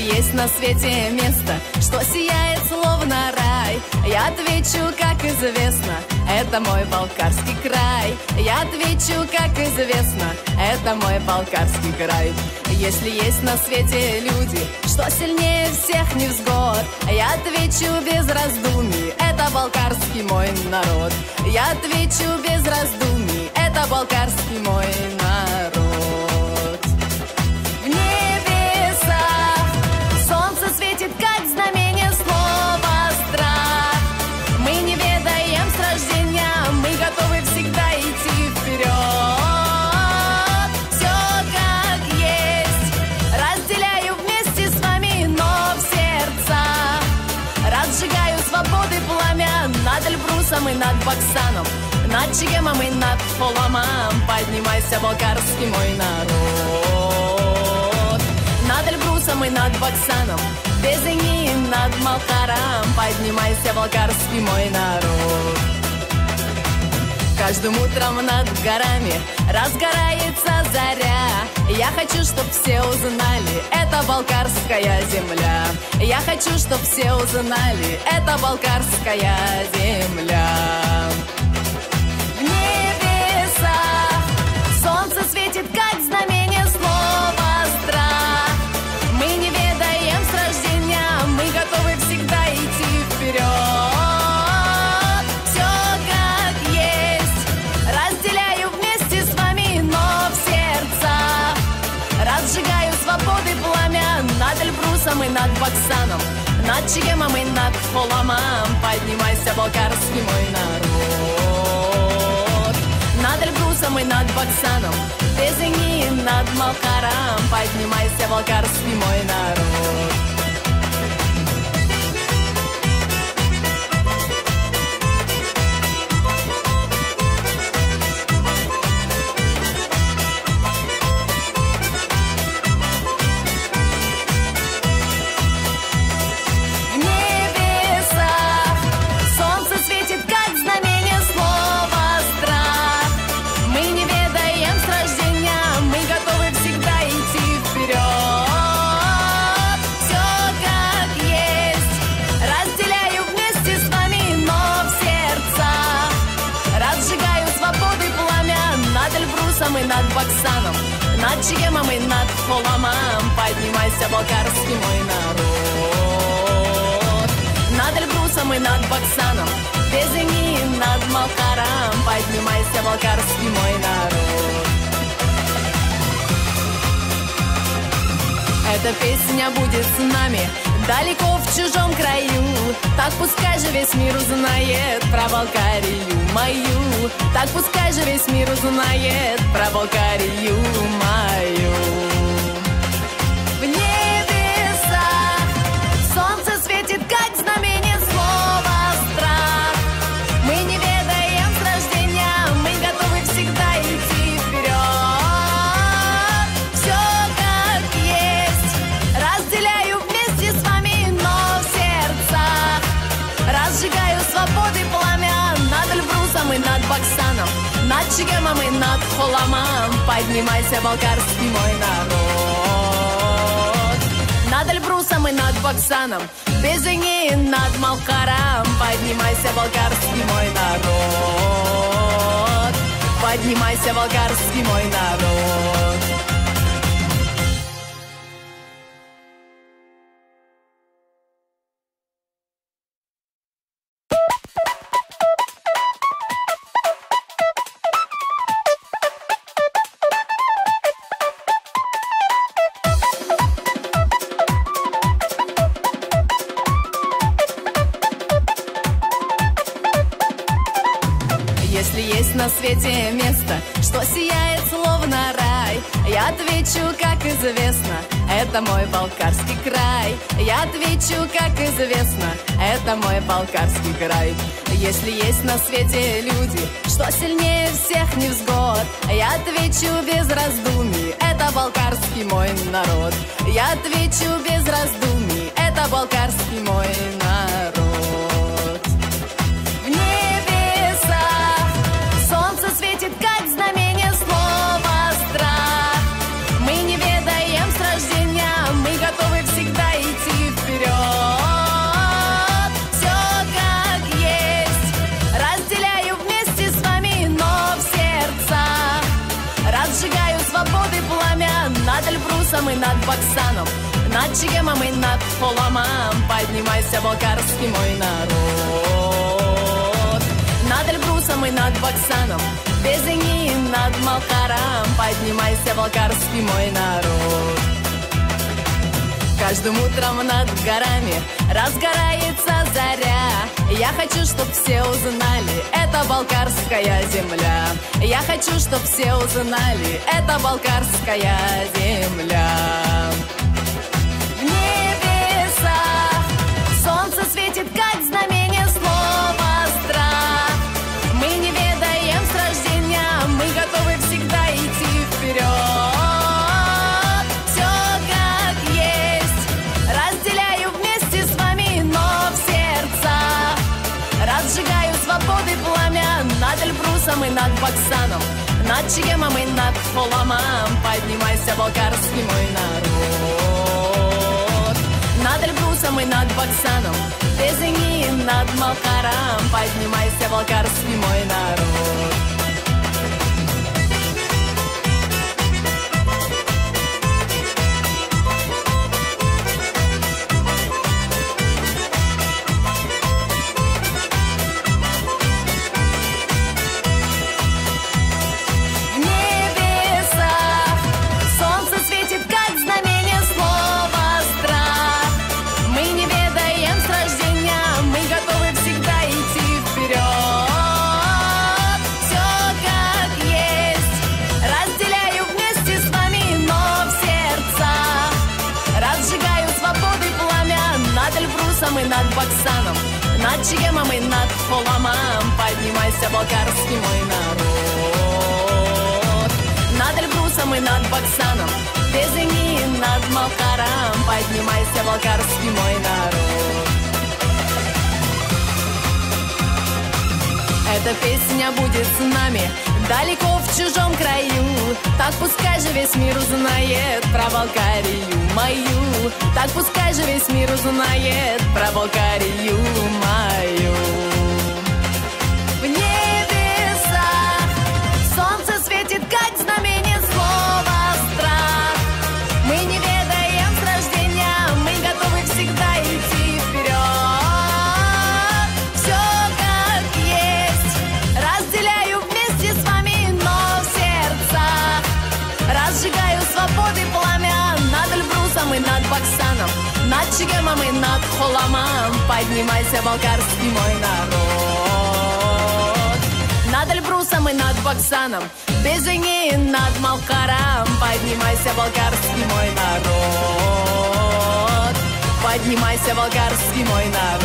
Если есть на свете место, что сияет словно рай, я отвечу, как известно, это мой Балкарский край. Я отвечу, как известно, это мой Балкарский край. Если есть на свете люди, что сильнее всех невзгод, я отвечу без раздумий, это Балкарский мой народ. Я отвечу без раздумий, это Балкарский мой народ. В небесах солнце светит, как знамение слова страх. Мы не ведаем с рождения, мы готовы всегда идти вперед. Все как есть, разделяю вместе с вами, но в сердцах разжигаю свободы пламя над Эльбрусом и над Баксаном, над Чегемом и над Холамом. Поднимайся, Балкарский мой народ. Над Эльбрусом и над Баксаном, Безыни и над Малхаром. Поднимайся, Балкарский мой народ. Каждым утром над горами разгорается заря. Я хочу, чтоб все узнали, это Балкарская земля. Я хочу, чтоб все узнали, это Балкарская земля. В небесах солнце светит, как знамение слова страх. Мы не ведаем с рождения, мы готовы всегда идти вперед. Все как есть, разделяю вместе с вами, но в сердцах разжигаю свободы пламя над Эльбрусом и над Баксаном, над Чегемом и над Холамом. Поднимайся, Балкарский мой народ. Над Эльбрусом и над Баксаном, Безыни и над Малхаром. Поднимайся, Балкарский мой народ. И над Баксаном, над Чегемом и над Холамом. Поднимайся, Балкарский мой народ. Над Эльбрусом и над Баксаном, Безыни и над Малхаром. Поднимайся, Балкарский мой народ. Эта песня будет с нами далеко в чужом краю. Так пускай же весь мир узнает про Балкарию мою. Так пускай же весь мир узнает про Балкарию мою. В небесах солнце светит, как знамение слова страх. Мы не ведаем с рождения, мы готовы всегда идти вперед. Все как есть, разделяю вместе с вами, но в сердцах разжигаю свободы пламя над Эльбрусом и над Баксаном, над Чегемом и над Холамом. Поднимайся, Балкарский мой народ. Над Эльбрусом и над Баксаном, Безыни и над Малхаром. Поднимайся, Балкарский мой народ. Поднимайся, Балкарский мой народ. Если есть на свете место, что сияет словно рай, я отвечу, как известно, это мой Балкарский край. Я отвечу, как известно, это мой Балкарский край. Если есть на свете люди, что сильнее всех невзгод, я отвечу без раздумий, это Балкарский мой народ. Я отвечу без раздумий, это Балкарский мой народ. В небесах солнце светит, как знамение слова страх. Мы не ведаем с рождения, мы готовы всегда над Эльбрусом и над Баксаном, над Чегемом и над Холамом. Поднимайся, балкарский мой народ. Над Эльбрусом и над Баксаном, Безыни и над Малхаром. Поднимайся, балкарский мой народ. Каждым утром над горами разгорается заря. Я хочу, чтоб все узнали, это балкарская земля. Я хочу, чтоб все узнали, это балкарская земля. В небесах солнце светит, как знамение слова страх. Мы не ведаем с рождения, мы готовы всегда идти вперед. Разжигаю свободы пламя над Эльбрусом и над Баксаном, над Чегемом и над Холамом. Поднимайся, балкарский мой народ. Над Эльбрусом и над Баксаном, Безыни и над Малхаром. Поднимайся, балкарский мой народ. И над Баксаном, над Чегемом и над Холамом. Поднимайся, балкарский мой народ. Над Эльбрусом и над Баксаном, Безыни и над Малхаром. Поднимайся, балкарский мой народ. Эта песня будет с нами далеко в чужом краю. Так пускай же весь мир узнает про Балкарию мою. Так пускай же весь мир узнает про Балкарию мою. В небесах солнце светит, как знамение слова страх. Мы не ведаем с рождения, мы готовы всегда идти вперед. Разжигаю свободы пламя над Эльбрусом и над Баксаном, над Чегемом и над Холамом. Поднимайся, балкарский мой народ. Над Эльбрусом и над Баксаном, Безыни и над Малхаром. Поднимайся, балкарский мой народ. Поднимайся, балкарский мой народ.